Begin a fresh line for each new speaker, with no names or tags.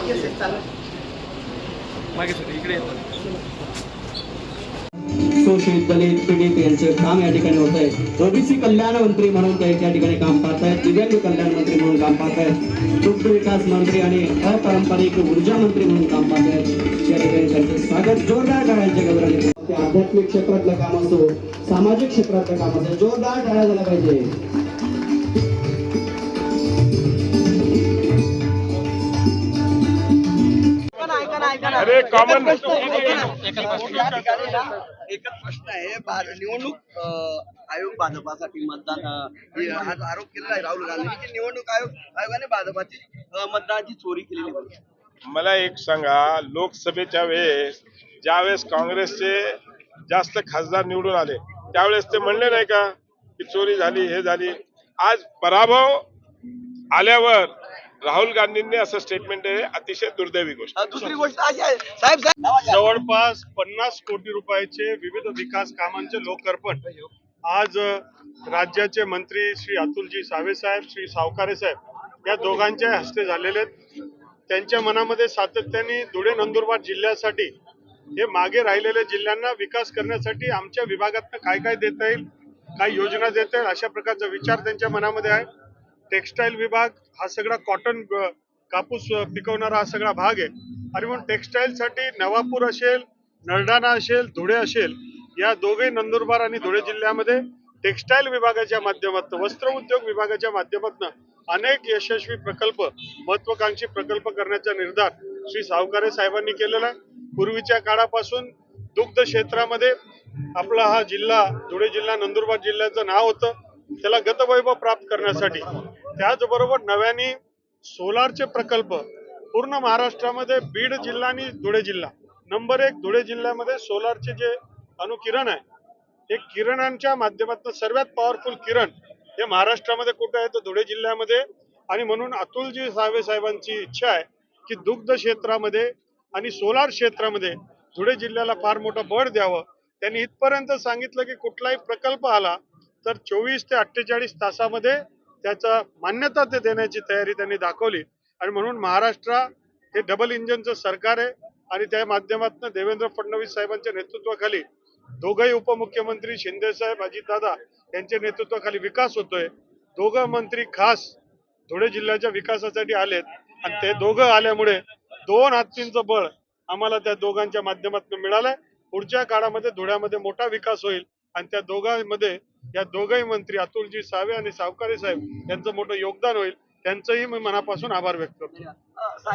Cases चालू आहेत.
मागे सर इकडे
शोषित दलित पीडित यांचे काम या ठिकाणी होत आहे. ओबीसी कल्याण मंत्री म्हणून ते त्या ठिकाणी काम पाहत आहेत. दिव्यांग कल्याण मंत्री म्हणून काम पाहत आहेत. दुग्ध विकास मंत्री आणि अपारंपरिक ऊर्जा मंत्री म्हणून काम पाहत आहेत. या ठिकाणी त्यांचे स्वागत जोरदार टाळ्यांच्या गजराने. ते आध्यात्मिक क्षेत्रातलं काम असो, सामाजिक क्षेत्रातलं काम असो, जोरदार टाळ्या झाल्या पाहिजे.
अरे कॉमन
एकच प्रश्न आहे. निवडणूक आयोग भाजपासाठी मतदान आज आरोप केलेला आहे राहुल गांधी की निवडणूक आयोगाने भाजपाची मतदानाची चोरी केलेली आहे.
मला एक सांगा, लोकसभेच्या वेळेस ज्यावेळेस काँग्रेसचे जास्त खासदार निवडून आले त्यावेळेस ते म्हणले नाही का की चोरी झाली, हे झाली. आज पराभव आल्यावर राहुल गांधींनी असं स्टेटमेंट आहे, अतिशय दुर्दैवी गोष्ट.
दुसरी गोष्ट अशी आहे साहेब
जवळपास 50 कोटी रुपयाचे विविध विकास कामांचे लोकार्पण आज राज्याचे मंत्री श्री अतुलजी सावे साहेब, श्री सावकारे साहेब या दोघांच्या हस्ते झालेले आहेत. त्यांच्या मनामध्ये सातत्याने धुळे नंदुरबार जिल्ह्यासाठी, हे मागे राहिलेल्या जिल्ह्यांना विकास करण्यासाठी आमच्या विभागातनं काय काय देता येईल, काय योजना देता येईल, अशा प्रकारचा विचार त्यांच्या मनामध्ये आहे. टेक्स्टाईल विभाग हा सगळा कॉटन कापूस पिकवणारा हा सगळा भाग आहे आणि म्हणून टेक्स्टाईलसाठी नवापूर असेल, नरडाणा असेल, धुळे असेल, या दोघे नंदुरबार आणि धुळे जिल्ह्यामध्ये टेक्स्टाईल विभागाच्या माध्यमातून, वस्त्र उद्योग विभागाच्या माध्यमातून अनेक यशस्वी प्रकल्प, महत्वाकांक्षी प्रकल्प करण्याचा निर्धार श्री सावकारे साहेबांनी केलेला आहे. पूर्वीच्या काळापासून दुग्ध क्षेत्रामध्ये आपला हा जिल्हा, धुळे जिल्हा नंदुरबार जिल्ह्याचं नाव होतं, त्याला गतवैभव प्राप्त करण्यासाठी, त्याचबरोबर नव्याने सोलारचे प्रकल्प पूर्ण महाराष्ट्रामध्ये बीड जिल्हा आणि धुळे जिल्हा नंबर 1. धुळे जिल्ह्यामध्ये सोलारचे जे अणुकिरण आहे, हे किरणांच्या माध्यमातून सर्वात पॉवरफुल किरण हे महाराष्ट्रामध्ये कुठे आहे तर धुळे जिल्ह्यामध्ये. आणि म्हणून अतुलजी सावे साहेबांची इच्छा आहे की दुग्ध क्षेत्रामध्ये आणि सोलार क्षेत्रामध्ये धुळे जिल्ह्याला फार मोठं बळ द्यावं. त्यांनी इथपर्यंत सांगितलं की कुठलाही प्रकल्प आला तर 24 ते 48 तासामध्ये त्याचा मान्यता ते देण्याची तयारी त्यांनी दाखवली. आणि म्हणून महाराष्ट्र हे डबल इंजिनचं सरकार आहे आणि त्या माध्यमातून देवेंद्र फडणवीस साहेबांच्या नेतृत्वाखाली दोघंही उपमुख्यमंत्री शिंदे साहेब, अजितदादा यांच्या नेतृत्वाखाली विकास होतोय. दोघं मंत्री खास धुळे जिल्ह्याच्या विकासासाठी आलेत आणि ते दोघं आल्यामुळे 2 हत्तींचं बळ आम्हाला त्या दोघांच्या माध्यमातून मिळालंय. पुढच्या काळामध्ये धुळ्यामध्ये मोठा विकास होईल आणि त्या दोघांमध्ये या दोघंही मंत्री अतुलजी सावे आणि सावकारे साहेब यांचं मोठं योगदान होईल. त्यांचंही मी मनापासून आभार व्यक्त करतो.